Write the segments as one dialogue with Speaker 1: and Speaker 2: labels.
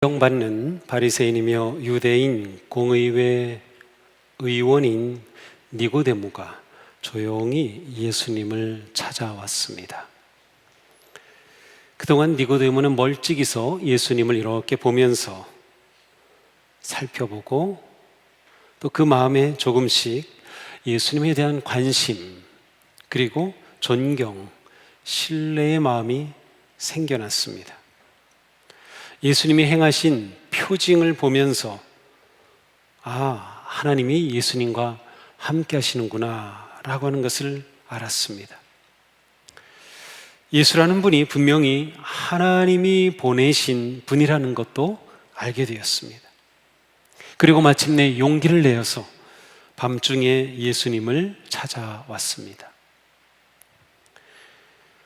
Speaker 1: 인정받는 바리새인이며 유대인 공의회 의원인 니고데모가 조용히 예수님을 찾아왔습니다. 그동안 니고데모는 멀찍이서 예수님을 이렇게 보면서 살펴보고 또 그 마음에 조금씩 예수님에 대한 관심, 그리고 존경, 신뢰의 마음이 생겨났습니다. 예수님이 행하신 표징을 보면서 하나님이 예수님과 함께 하시는구나 라고 하는 것을 알았습니다. 예수라는 분이 분명히 하나님이 보내신 분이라는 것도 알게 되었습니다. 그리고 마침내 용기를 내어서 밤중에 예수님을 찾아왔습니다.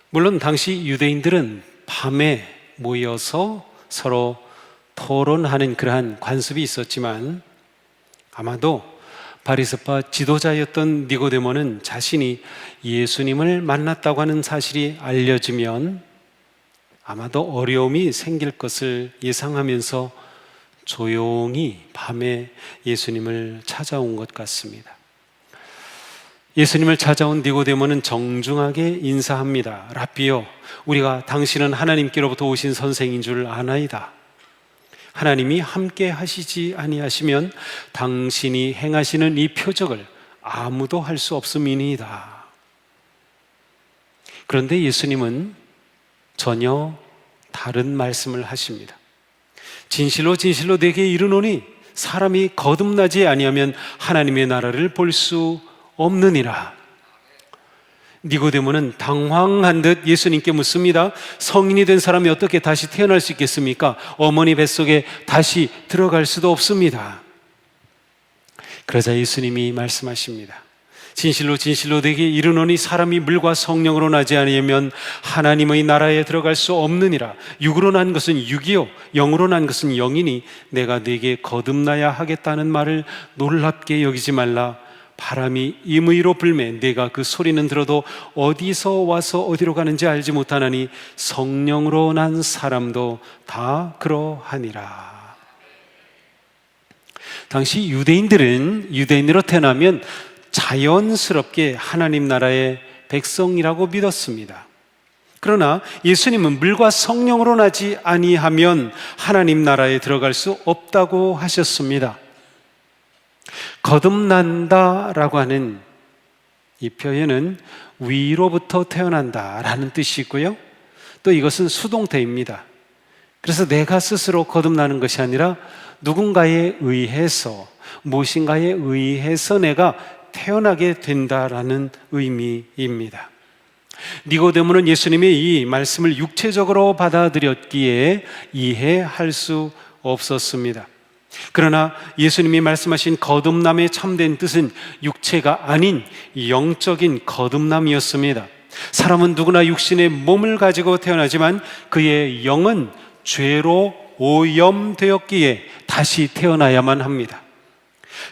Speaker 1: 물론 당시 유대인들은 밤에 모여서 서로 토론하는 그러한 관습이 있었지만 아마도 바리새파 지도자였던 니고데모는 자신이 예수님을 만났다고 하는 사실이 알려지면 아마도 어려움이 생길 것을 예상하면서 조용히 밤에 예수님을 찾아온 것 같습니다. 예수님을 찾아온 니고데모는 정중하게 인사합니다. 라비요, 우리가 당신은 하나님께로부터 오신 선생인 줄 아나이다. 하나님이 함께 하시지 아니하시면 당신이 행하시는 이 표적을 아무도 할 수 없음이니이다. 그런데 예수님은 전혀 다른 말씀을 하십니다. 진실로 진실로 내게 이르노니 사람이 거듭나지 아니하면 하나님의 나라를 볼 수 없느니라. 니고데모는 당황한 듯 예수님께 묻습니다. 성인이 된 사람이 어떻게 다시 태어날 수 있겠습니까? 어머니 뱃속에 다시 들어갈 수도 없습니다. 그러자 예수님이 말씀하십니다. 진실로 진실로 내게 이르노니 사람이 물과 성령으로 나지 아니하면 하나님의 나라에 들어갈 수 없느니라. 육으로 난 것은 육이요 영으로 난 것은 영이니 내가 네게 거듭나야 하겠다는 말을 놀랍게 여기지 말라. 바람이 임의로 불매 내가 그 소리는 들어도 어디서 와서 어디로 가는지 알지 못하나니 성령으로 난 사람도 다 그러하니라. 당시 유대인들은 유대인으로 태어나면 자연스럽게 하나님 나라의 백성이라고 믿었습니다. 그러나 예수님은 물과 성령으로 나지 아니하면 하나님 나라에 들어갈 수 없다고 하셨습니다. 거듭난다라고 하는 이 표현은 위로부터 태어난다라는 뜻이 있고요, 또 이것은 수동태입니다. 그래서 내가 스스로 거듭나는 것이 아니라 누군가에 의해서, 무엇인가에 의해서 내가 태어나게 된다라는 의미입니다. 니고데모는 예수님의 이 말씀을 육체적으로 받아들였기에 이해할 수 없었습니다. 그러나 예수님이 말씀하신 거듭남의 참된 뜻은 육체가 아닌 영적인 거듭남이었습니다. 사람은 누구나 육신의 몸을 가지고 태어나지만 그의 영은 죄로 오염되었기에 다시 태어나야만 합니다.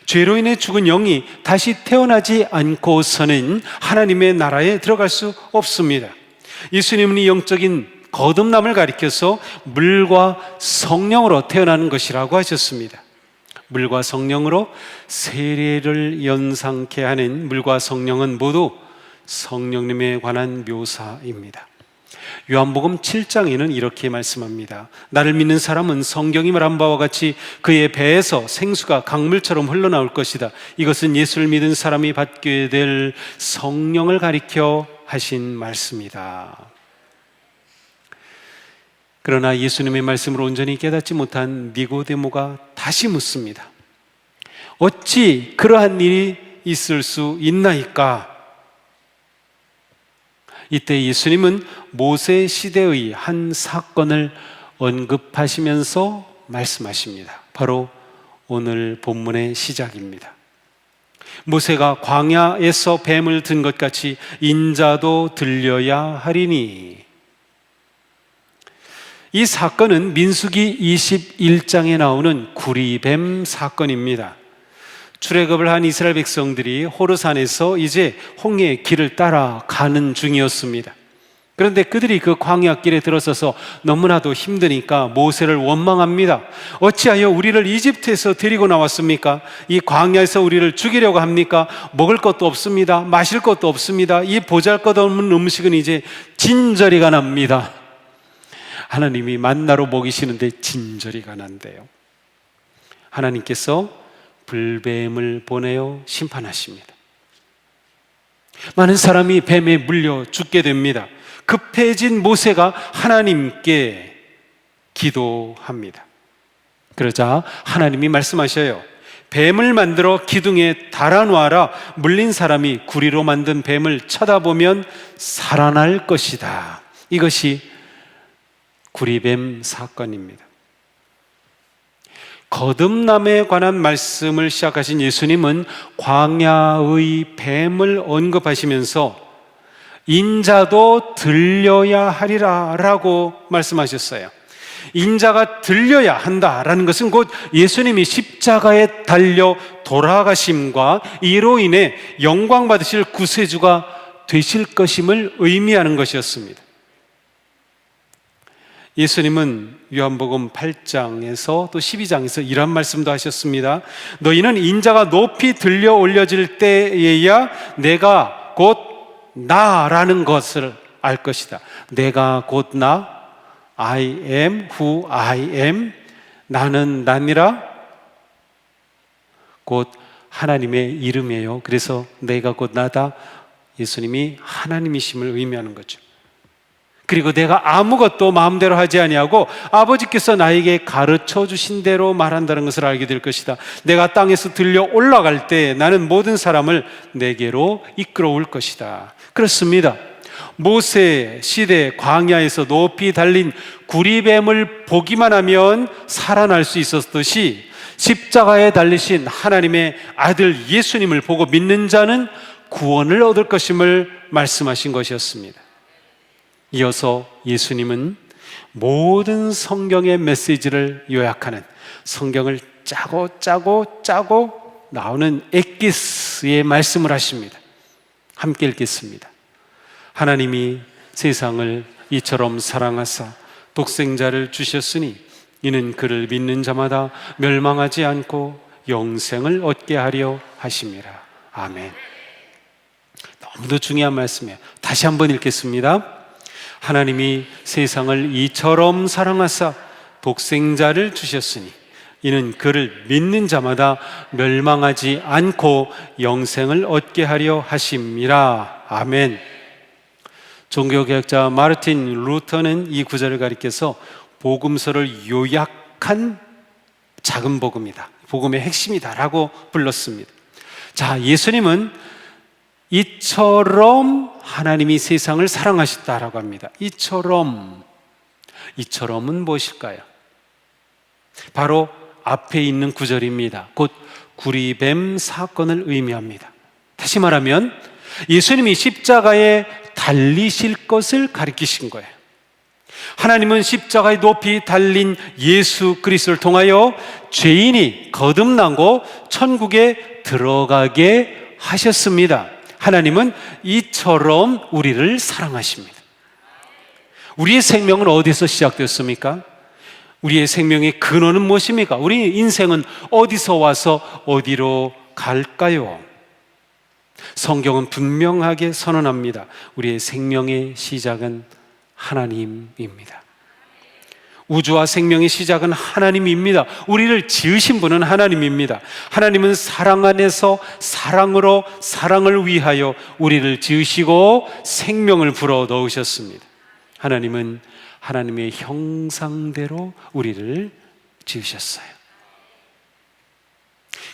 Speaker 1: 죄로 인해 죽은 영이 다시 태어나지 않고서는 하나님의 나라에 들어갈 수 없습니다. 예수님은 이 영적인 거듭남을 가리켜서 물과 성령으로 태어나는 것이라고 하셨습니다. 물과 성령으로 세례를 연상케 하는 물과 성령은 모두 성령님에 관한 묘사입니다. 요한복음 7장에는 이렇게 말씀합니다. 나를 믿는 사람은 성경이 말한 바와 같이 그의 배에서 생수가 강물처럼 흘러나올 것이다. 이것은 예수를 믿은 사람이 받게 될 성령을 가리켜 하신 말씀이다. 그러나 예수님의 말씀으로 온전히 깨닫지 못한 니고데모가 다시 묻습니다. 어찌 그러한 일이 있을 수 있나이까? 이때 예수님은 모세 시대의 한 사건을 언급하시면서 말씀하십니다. 바로 오늘 본문의 시작입니다. 모세가 광야에서 뱀을 든 것 같이 인자도 들려야 하리니. 이 사건은 민수기 21장에 나오는 구리뱀 사건입니다. 출애굽을 한 이스라엘 백성들이 호르산에서 이제 홍해의 길을 따라가는 중이었습니다. 그런데 그들이 그 광야길에 들어서서 너무나도 힘드니까 모세를 원망합니다. 어찌하여 우리를 이집트에서 데리고 나왔습니까? 이 광야에서 우리를 죽이려고 합니까? 먹을 것도 없습니다. 마실 것도 없습니다. 이 보잘것없는 음식은 이제 진저리가 납니다. 하나님이 만나로 먹이시는데 진저리가 난대요. 하나님께서 불뱀을 보내어 심판하십니다. 많은 사람이 뱀에 물려 죽게 됩니다. 급해진 모세가 하나님께 기도합니다. 그러자 하나님이 말씀하셔요. 뱀을 만들어 기둥에 달아놓아라. 물린 사람이 구리로 만든 뱀을 쳐다보면 살아날 것이다. 이것이 구리뱀 사건입니다. 거듭남에 관한 말씀을 시작하신 예수님은 광야의 뱀을 언급하시면서 인자도 들려야 하리라 라고 말씀하셨어요. 인자가 들려야 한다라는 것은 곧 예수님이 십자가에 달려 돌아가심과 이로 인해 영광 받으실 구세주가 되실 것임을 의미하는 것이었습니다. 예수님은 요한복음 8장에서 또 12장에서 이런 말씀도 하셨습니다. 너희는 인자가 높이 들려 올려질 때에야 내가 곧 나라는 것을 알 것이다. 내가 곧 나, I am who I am. 나는 나니라. 곧 하나님의 이름이에요. 그래서 내가 곧 나다. 예수님이 하나님이심을 의미하는 거죠. 그리고 내가 아무것도 마음대로 하지 아니하고 아버지께서 나에게 가르쳐 주신 대로 말한다는 것을 알게 될 것이다. 내가 땅에서 들려 올라갈 때 나는 모든 사람을 내게로 이끌어올 것이다. 그렇습니다. 모세 시대 광야에서 높이 달린 구리뱀을 보기만 하면 살아날 수 있었듯이 십자가에 달리신 하나님의 아들 예수님을 보고 믿는 자는 구원을 얻을 것임을 말씀하신 것이었습니다. 이어서 예수님은 모든 성경의 메시지를 요약하는 성경을 짜고 나오는 엑기스의 말씀을 하십니다. 함께 읽겠습니다. 하나님이 세상을 이처럼 사랑하사 독생자를 주셨으니 이는 그를 믿는 자마다 멸망하지 않고 영생을 얻게 하려 하심이라. 아멘. 너무도 중요한 말씀이에요. 다시 한번 읽겠습니다. 하나님이 세상을 이처럼 사랑하사 독생자를 주셨으니 이는 그를 믿는 자마다 멸망하지 않고 영생을 얻게 하려 하심이라. 아멘. 종교개혁자 마르틴 루터는 이 구절을 가리켜서 복음서를 요약한 작은 복음이다, 복음의 핵심이다라고 불렀습니다. 자, 예수님은 이처럼 하나님이 세상을 사랑하셨다라고 합니다. 이처럼은 무엇일까요? 바로 앞에 있는 구절입니다. 곧 구리뱀 사건을 의미합니다. 다시 말하면 예수님이 십자가에 달리실 것을 가리키신 거예요. 하나님은 십자가에 높이 달린 예수 그리스도를 통하여 죄인이 거듭나고 천국에 들어가게 하셨습니다. 하나님은 이처럼 우리를 사랑하십니다. 우리의 생명은 어디서 시작됐습니까? 우리의 생명의 근원은 무엇입니까? 우리 인생은 어디서 와서 어디로 갈까요? 성경은 분명하게 선언합니다. 우리의 생명의 시작은 하나님입니다. 우주와 생명의 시작은 하나님입니다. 우리를 지으신 분은 하나님입니다. 하나님은 사랑 안에서 사랑으로 사랑을 위하여 우리를 지으시고 생명을 불어 넣으셨습니다. 하나님은 하나님의 형상대로 우리를 지으셨어요.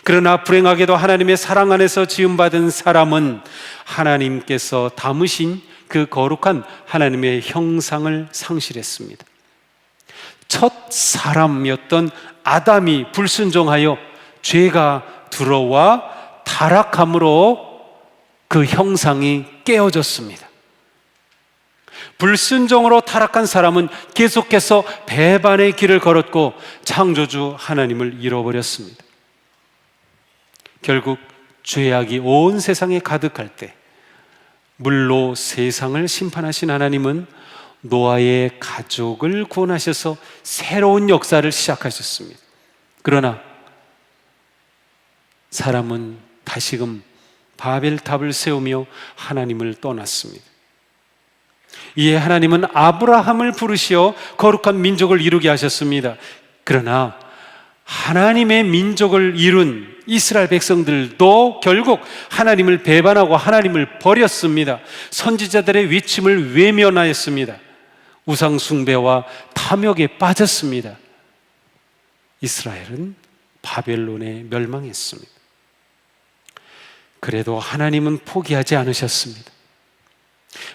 Speaker 1: 그러나 불행하게도 하나님의 사랑 안에서 지음받은 사람은 하나님께서 담으신 그 거룩한 하나님의 형상을 상실했습니다. 첫 사람이었던 아담이 불순종하여 죄가 들어와 타락함으로 그 형상이 깨어졌습니다. 불순종으로 타락한 사람은 계속해서 배반의 길을 걸었고 창조주 하나님을 잃어버렸습니다. 결국 죄악이 온 세상에 가득할 때 물로 세상을 심판하신 하나님은 노아의 가족을 구원하셔서 새로운 역사를 시작하셨습니다. 그러나 사람은 다시금 바벨탑을 세우며 하나님을 떠났습니다. 이에 하나님은 아브라함을 부르시어 거룩한 민족을 이루게 하셨습니다. 그러나 하나님의 민족을 이룬 이스라엘 백성들도 결국 하나님을 배반하고 하나님을 버렸습니다. 선지자들의 위침을 외면하였습니다. 우상 숭배와 탐욕에 빠졌습니다. 이스라엘은 바벨론에 멸망했습니다. 그래도 하나님은 포기하지 않으셨습니다.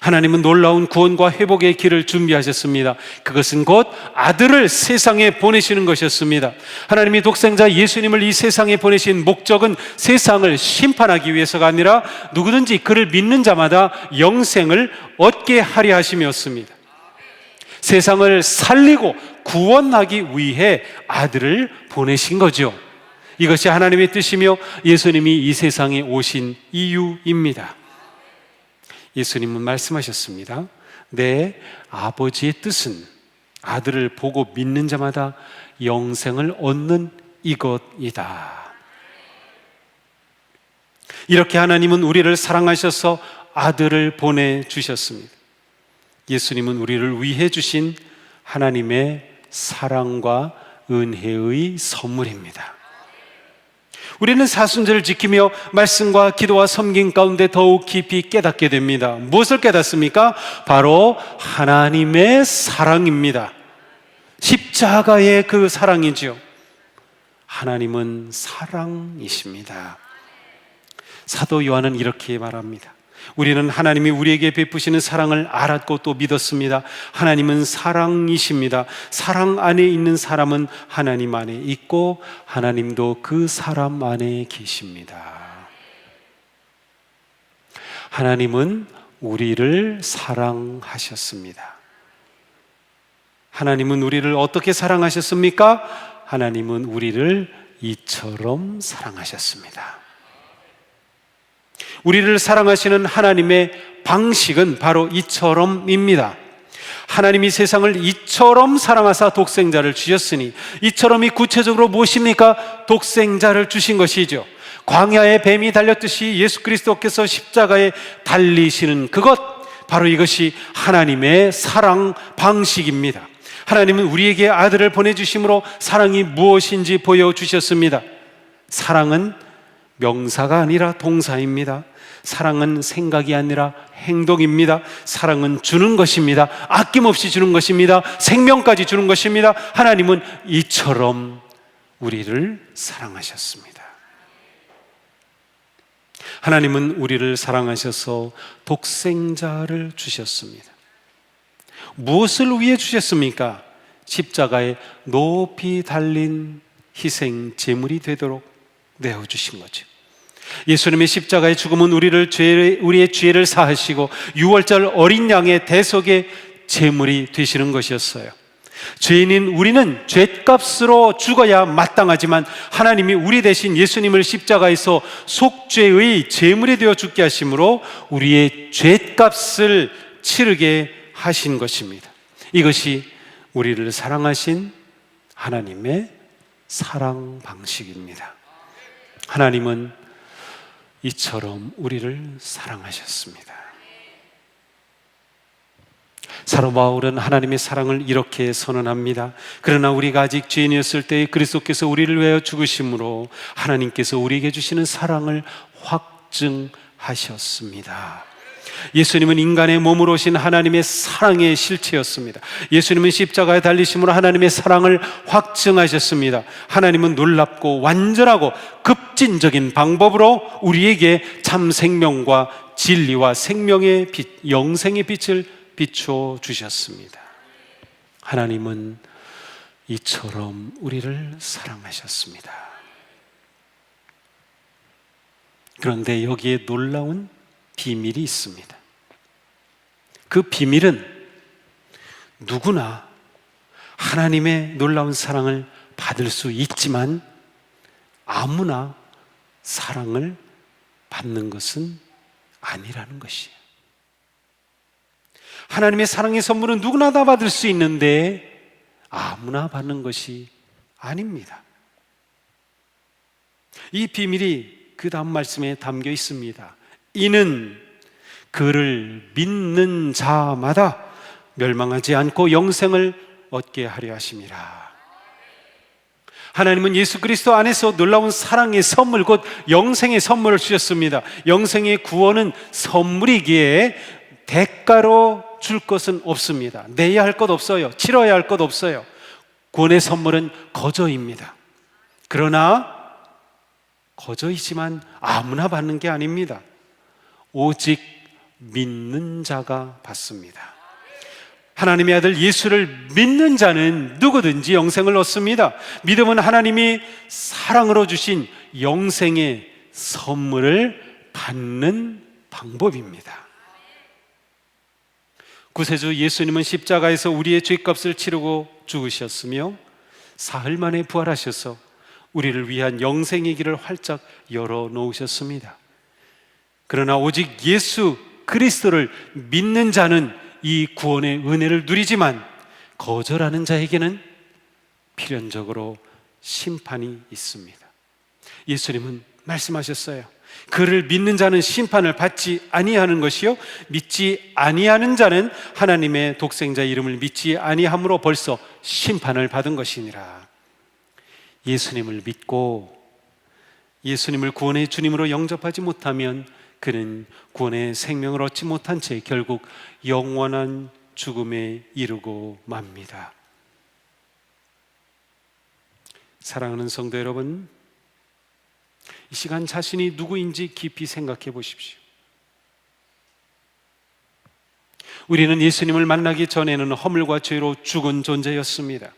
Speaker 1: 하나님은 놀라운 구원과 회복의 길을 준비하셨습니다. 그것은 곧 아들을 세상에 보내시는 것이었습니다. 하나님이 독생자 예수님을 이 세상에 보내신 목적은 세상을 심판하기 위해서가 아니라 누구든지 그를 믿는 자마다 영생을 얻게 하려 하심이었습니다. 세상을 살리고 구원하기 위해 아들을 보내신 거죠. 이것이 하나님의 뜻이며 예수님이 이 세상에 오신 이유입니다. 예수님은 말씀하셨습니다. 내 아버지의 뜻은 아들을 보고 믿는 자마다 영생을 얻는 이것이다. 이렇게 하나님은 우리를 사랑하셔서 아들을 보내주셨습니다. 예수님은 우리를 위해 주신 하나님의 사랑과 은혜의 선물입니다. 우리는 사순절을 지키며 말씀과 기도와 섬김 가운데 더욱 깊이 깨닫게 됩니다. 무엇을 깨닫습니까? 바로 하나님의 사랑입니다. 십자가의 그 사랑이죠. 하나님은 사랑이십니다. 사도 요한은 이렇게 말합니다. 우리는 하나님이 우리에게 베푸시는 사랑을 알았고 또 믿었습니다. 하나님은 사랑이십니다. 사랑 안에 있는 사람은 하나님 안에 있고 하나님도 그 사람 안에 계십니다. 하나님은 우리를 사랑하셨습니다. 하나님은 우리를 어떻게 사랑하셨습니까? 하나님은 우리를 이처럼 사랑하셨습니다. 우리를 사랑하시는 하나님의 방식은 바로 이처럼입니다. 하나님이 세상을 이처럼 사랑하사 독생자를 주셨으니, 이처럼이 구체적으로 무엇입니까? 독생자를 주신 것이죠. 광야에 뱀이 달렸듯이 예수 그리스도께서 십자가에 달리시는 그것, 바로 이것이 하나님의 사랑 방식입니다. 하나님은 우리에게 아들을 보내주심으로 사랑이 무엇인지 보여주셨습니다. 사랑은 명사가 아니라 동사입니다. 사랑은 생각이 아니라 행동입니다. 사랑은 주는 것입니다. 아낌없이 주는 것입니다. 생명까지 주는 것입니다. 하나님은 이처럼 우리를 사랑하셨습니다. 하나님은 우리를 사랑하셔서 독생자를 주셨습니다. 무엇을 위해 주셨습니까? 십자가에 높이 달린 희생 제물이 되도록 내어주신 거죠. 예수님의 십자가의 죽음은 우리의 죄를 사하시고 유월절 어린 양의 대속의 제물이 되시는 것이었어요. 죄인인 우리는 죗값으로 죽어야 마땅하지만 하나님이 우리 대신 예수님을 십자가에서 속죄의 제물이 되어 죽게 하심으로 우리의 죗값을 치르게 하신 것입니다. 이것이 우리를 사랑하신 하나님의 사랑 방식입니다. 하나님은 이처럼 우리를 사랑하셨습니다. 사도 바울은 하나님의 사랑을 이렇게 선언합니다. 그러나 우리가 아직 죄인이었을 때 그리스도께서 우리를 위하여 죽으심으로 하나님께서 우리에게 주시는 사랑을 확증하셨습니다. 예수님은 인간의 몸으로 오신 하나님의 사랑의 실체였습니다. 예수님은 십자가에 달리심으로 하나님의 사랑을 확증하셨습니다. 하나님은 놀랍고 완전하고 급진적인 방법으로 우리에게 참 생명과 진리와 생명의 빛, 영생의 빛을 비춰 주셨습니다. 하나님은 이처럼 우리를 사랑하셨습니다. 그런데 여기에 놀라운 비밀이 있습니다. 그 비밀은 누구나 하나님의 놀라운 사랑을 받을 수 있지만 아무나 사랑을 받는 것은 아니라는 것이에요. 하나님의 사랑의 선물은 누구나 다 받을 수 있는데 아무나 받는 것이 아닙니다. 이 비밀이 그 다음 말씀에 담겨 있습니다. 이는 그를 믿는 자마다 멸망하지 않고 영생을 얻게 하려 하심이라. 하나님은 예수 그리스도 안에서 놀라운 사랑의 선물, 곧 영생의 선물을 주셨습니다. 영생의 구원은 선물이기에 대가로 줄 것은 없습니다. 내야 할 것 없어요. 치러야 할 것 없어요. 구원의 선물은 거저입니다. 그러나 거저이지만 아무나 받는 게 아닙니다. 오직 믿는 자가 받습니다. 하나님의 아들 예수를 믿는 자는 누구든지 영생을 얻습니다. 믿음은 하나님이 사랑으로 주신 영생의 선물을 받는 방법입니다. 구세주 예수님은 십자가에서 우리의 죄값을 치르고 죽으셨으며 사흘 만에 부활하셔서 우리를 위한 영생의 길을 활짝 열어놓으셨습니다. 그러나 오직 예수 그리스도를 믿는 자는 이 구원의 은혜를 누리지만 거절하는 자에게는 필연적으로 심판이 있습니다. 예수님은 말씀하셨어요. 그를 믿는 자는 심판을 받지 아니하는 것이요, 믿지 아니하는 자는 하나님의 독생자 이름을 믿지 아니함으로 벌써 심판을 받은 것이니라. 예수님을 믿고 예수님을 구원의 주님으로 영접하지 못하면 그는 구원의 생명을 얻지 못한 채 결국 영원한 죽음에 이르고 맙니다. 사랑하는 성도 여러분, 이 시간 자신이 누구인지 깊이 생각해 보십시오. 우리는 예수님을 만나기 전에는 허물과 죄로 죽은 존재였습니다.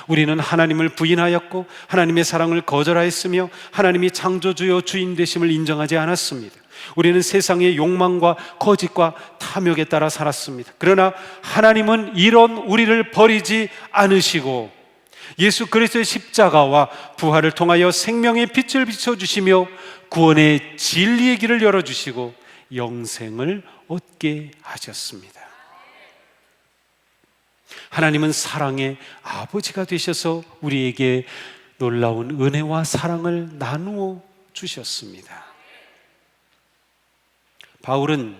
Speaker 1: 우리는 하나님을 부인하였고 하나님의 사랑을 거절하였으며 하나님이 창조주요 주인 되심을 인정하지 않았습니다. 우리는 세상의 욕망과 거짓과 탐욕에 따라 살았습니다. 그러나 하나님은 이런 우리를 버리지 않으시고 예수 그리스도의 십자가와 부활을 통하여 생명의 빛을 비춰주시며 구원의 진리의 길을 열어주시고 영생을 얻게 하셨습니다. 하나님은 사랑의 아버지가 되셔서 우리에게 놀라운 은혜와 사랑을 나누어 주셨습니다. 바울은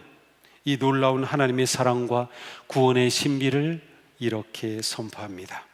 Speaker 1: 이 놀라운 하나님의 사랑과 구원의 신비를 이렇게 선포합니다.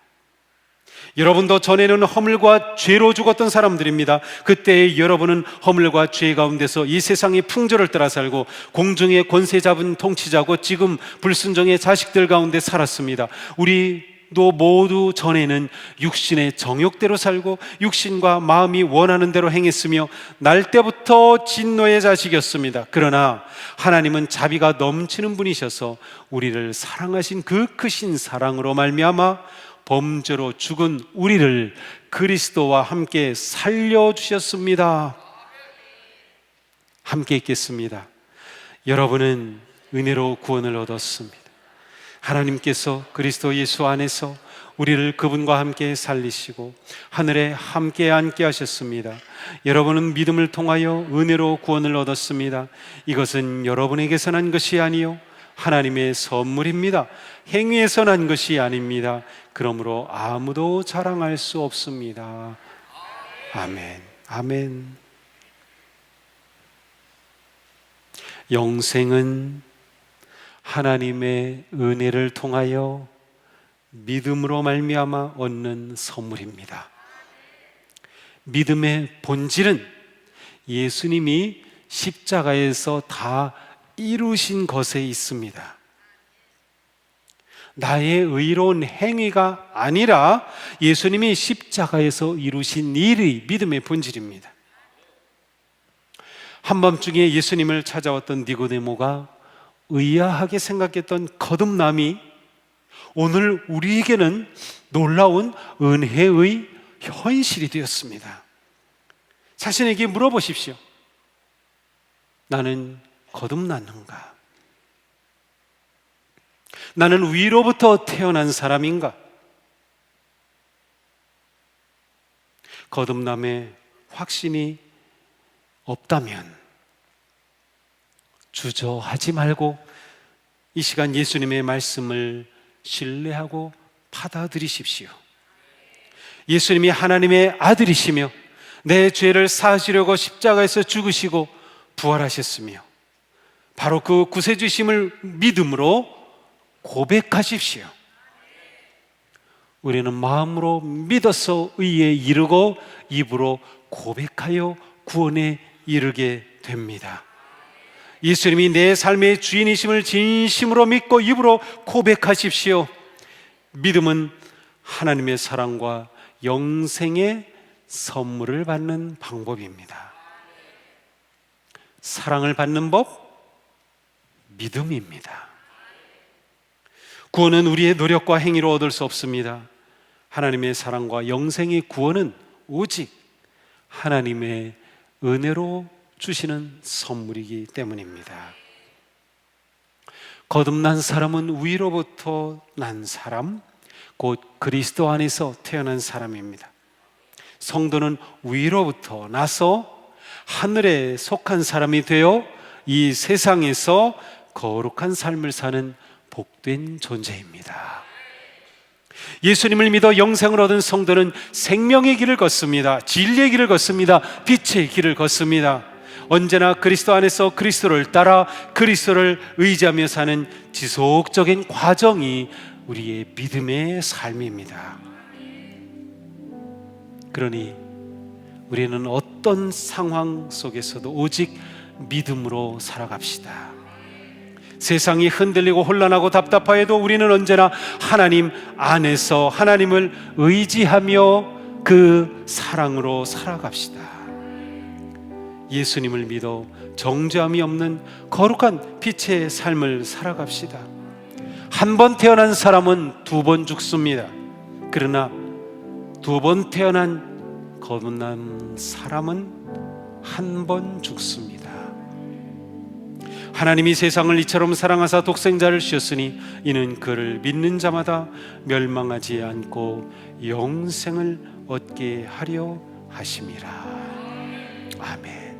Speaker 1: 여러분도 전에는 허물과 죄로 죽었던 사람들입니다. 그때 여러분은 허물과 죄 가운데서 이 세상의 풍조를 따라 살고 공중의 권세 잡은 통치자고 지금 불순종의 자식들 가운데 살았습니다. 우리도 모두 전에는 육신의 정욕대로 살고 육신과 마음이 원하는 대로 행했으며 날 때부터 진노의 자식이었습니다. 그러나 하나님은 자비가 넘치는 분이셔서 우리를 사랑하신 그 크신 사랑으로 말미암아 범죄로 죽은 우리를 그리스도와 함께 살려주셨습니다. 함께 읽겠습니다. 여러분은 은혜로 구원을 얻었습니다. 하나님께서 그리스도 예수 안에서 우리를 그분과 함께 살리시고 하늘에 함께 앉게 하셨습니다. 여러분은 믿음을 통하여 은혜로 구원을 얻었습니다. 이것은 여러분에게서 난 것이 아니요 하나님의 선물입니다. 행위에서 난 것이 아닙니다. 그러므로 아무도 자랑할 수 없습니다. 아멘. 아멘. 영생은 하나님의 은혜를 통하여 믿음으로 말미암아 얻는 선물입니다. 믿음의 본질은 예수님이 십자가에서 다 이루신 것에 있습니다. 나의 의로운 행위가 아니라 예수님이 십자가에서 이루신 일이 믿음의 본질입니다. 한밤중에 예수님을 찾아왔던 니고데모가 의아하게 생각했던 거듭남이 오늘 우리에게는 놀라운 은혜의 현실이 되었습니다. 자신에게 물어보십시오. 나는 거듭났는가? 나는 위로부터 태어난 사람인가? 거듭남의 확신이 없다면 주저하지 말고 이 시간 예수님의 말씀을 신뢰하고 받아들이십시오. 예수님이 하나님의 아들이시며 내 죄를 사하시려고 십자가에서 죽으시고 부활하셨으며 바로 그 구세주심을 믿음으로 고백하십시오. 우리는 마음으로 믿어서 의에 이르고 입으로 고백하여 구원에 이르게 됩니다. 예수님이 내 삶의 주인이심을 진심으로 믿고 입으로 고백하십시오. 믿음은 하나님의 사랑과 영생의 선물을 받는 방법입니다. 사랑을 받는 법, 믿음입니다. 구원은 우리의 노력과 행위로 얻을 수 없습니다. 하나님의 사랑과 영생의 구원은 오직 하나님의 은혜로 주시는 선물이기 때문입니다. 거듭난 사람은 위로부터 난 사람, 곧 그리스도 안에서 태어난 사람입니다. 성도는 위로부터 나서 하늘에 속한 사람이 되어 이 세상에서 거룩한 삶을 사는 복된 존재입니다. 예수님을 믿어 영생을 얻은 성도는 생명의 길을 걷습니다. 진리의 길을 걷습니다. 빛의 길을 걷습니다. 언제나 그리스도 안에서 그리스도를 따라 그리스도를 의지하며 사는 지속적인 과정이 우리의 믿음의 삶입니다. 그러니 우리는 어떤 상황 속에서도 오직 믿음으로 살아갑시다. 세상이 흔들리고 혼란하고 답답하여도 우리는 언제나 하나님 안에서 하나님을 의지하며 그 사랑으로 살아갑시다. 예수님을 믿어 정죄함이 없는 거룩한 빛의 삶을 살아갑시다. 한 번 태어난 사람은 두 번 죽습니다. 그러나 두 번 태어난 거듭난 사람은 한 번 죽습니다. 하나님이 세상을 이처럼 사랑하사 독생자를 주셨으니 이는 그를 믿는 자마다 멸망하지 않고 영생을 얻게 하려 하심이라. 아멘.